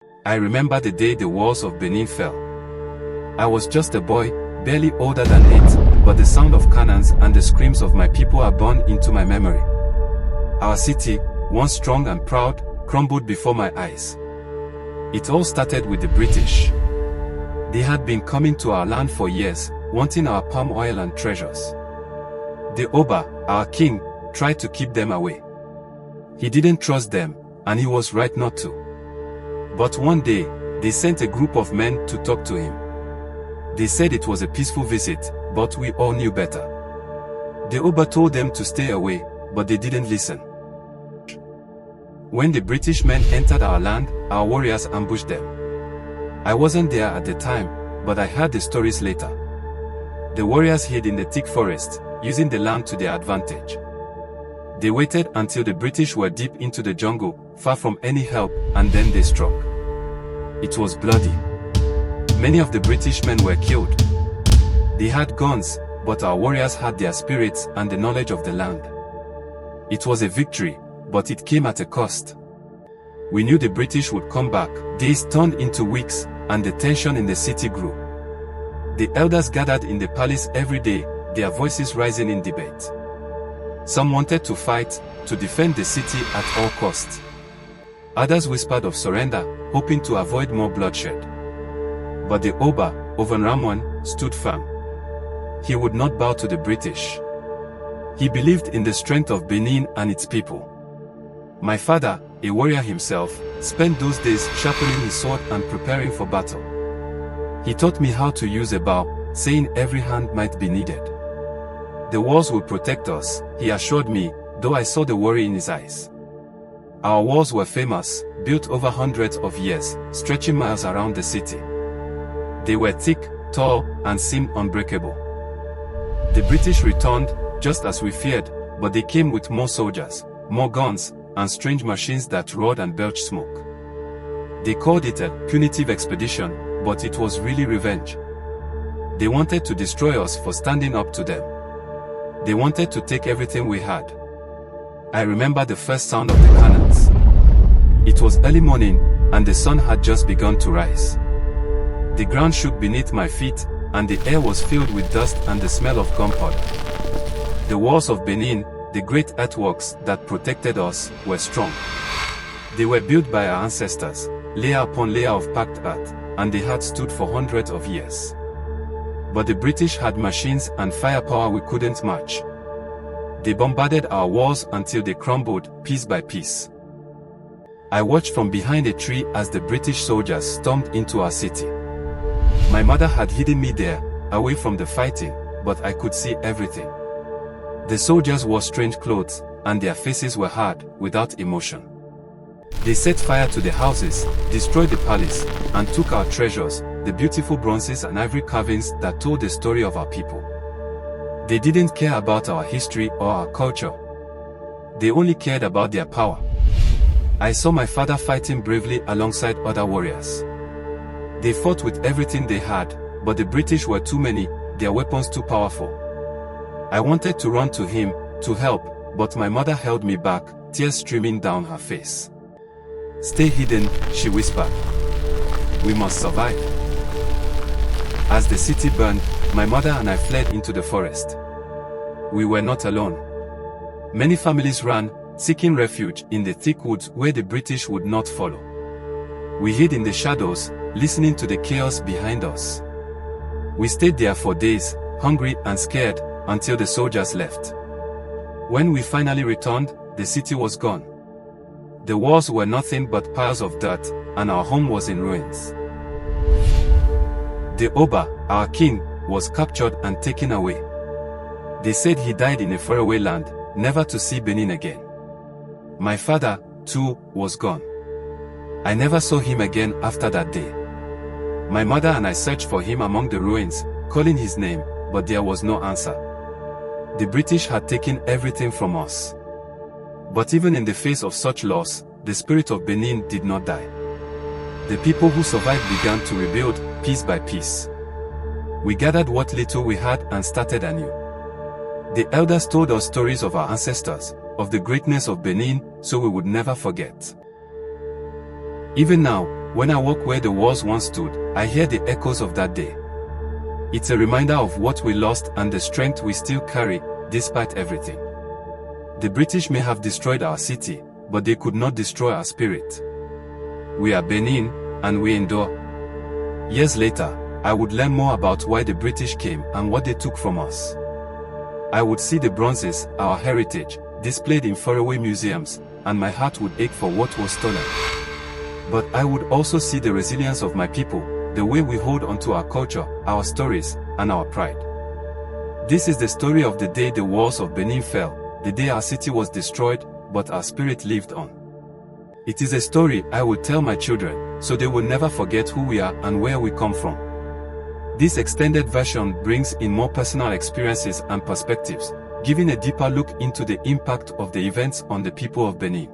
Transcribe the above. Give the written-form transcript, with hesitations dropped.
I remember the day the walls of Benin fell. I was just a boy, barely older than 8, but the sound of cannons and the screams of my people are burned into my memory. Our city, once strong and proud, crumbled before my eyes. It all started with the British. They had been coming to our land for years, wanting our palm oil and treasures. The Oba, our king, tried to keep them away. He didn't trust them, and he was right not to. But one day, they sent a group of men to talk to him. They said it was a peaceful visit, but we all knew better. The Oba told them to stay away, but they didn't listen. When the British men entered our land, our warriors ambushed them. I wasn't there at the time, but I heard the stories later. The warriors hid in the thick forest, using the land to their advantage. They waited until the British were deep into the jungle, far from any help, and then they struck. It was bloody. Many of the British men were killed. They had guns, but our warriors had their spirits and the knowledge of the land. It was a victory, but it came at a cost. We knew the British would come back. Days turned into weeks, and the tension in the city grew. The elders gathered in the palace every day, their voices rising in debate. Some wanted to fight, to defend the city at all costs. Others whispered of surrender, hoping to avoid more bloodshed. But the Oba, Ramon, stood firm. He would not bow to the British. He believed in the strength of Benin and its people. My father, a warrior himself, spent those days sharpening his sword and preparing for battle. He taught me how to use a bow, saying every hand might be needed. The walls will protect us, he assured me, though I saw the worry in his eyes. Our walls were famous, built over hundreds of years, stretching miles around the city. They were thick, tall, and seemed unbreakable. The British returned, just as we feared, but they came with more soldiers, more guns, and strange machines that roared and belched smoke. They called it a punitive expedition, but it was really revenge. They wanted to destroy us for standing up to them. They wanted to take everything we had. I remember the first sound of the cannons. It was early morning, and the sun had just begun to rise. The ground shook beneath my feet, and the air was filled with dust and the smell of gunpowder. The walls of Benin, the great earthworks that protected us, were strong. They were built by our ancestors, layer upon layer of packed earth, and they had stood for hundreds of years. But the British had machines and firepower we couldn't match. They bombarded our walls until they crumbled, piece by piece. I watched from behind a tree as the British soldiers stormed into our city. My mother had hidden me there, away from the fighting, but I could see everything. The soldiers wore strange clothes, and their faces were hard, without emotion. They set fire to the houses, destroyed the palace, and took our treasures, the beautiful bronzes and ivory carvings that told the story of our people. They didn't care about our history or our culture. They only cared about their power. I saw my father fighting bravely alongside other warriors. They fought with everything they had, but the British were too many, their weapons too powerful. I wanted to run to him, to help, but my mother held me back, tears streaming down her face. "Stay hidden," she whispered. "We must survive." As the city burned, my mother and I fled into the forest. We were not alone. Many families ran, seeking refuge in the thick woods where the British would not follow. We hid in the shadows, listening to the chaos behind us. We stayed there for days, hungry and scared, until the soldiers left. When we finally returned, the city was gone. The walls were nothing but piles of dirt, and our home was in ruins. The Oba, our king, was captured and taken away. They said he died in a faraway land, never to see Benin again. My father, too, was gone. I never saw him again after that day. My mother and I searched for him among the ruins, calling his name, but there was no answer. The British had taken everything from us. But even in the face of such loss, the spirit of Benin did not die. The people who survived began to rebuild, piece by piece. We gathered what little we had and started anew. The elders told us stories of our ancestors, of the greatness of Benin, so we would never forget. Even now, When I walk where the walls once stood, I hear the echoes of that day. It's a reminder of what we lost and the strength we still carry, despite everything. The British may have destroyed our city, but they could not destroy our spirit. We are Benin, and we endure. Years later, I would learn more about why the British came and what they took from us. I would see the bronzes, our heritage, displayed in faraway museums, and my heart would ache for what was stolen. But I would also see the resilience of my people, the way we hold onto our culture, our stories, and our pride. This is the story of the day the walls of Benin fell, the day our city was destroyed, but our spirit lived on. It is a story I will tell my children, so they will never forget who we are and where we come from. This extended version brings in more personal experiences and perspectives, giving a deeper look into the impact of the events on the people of Benin.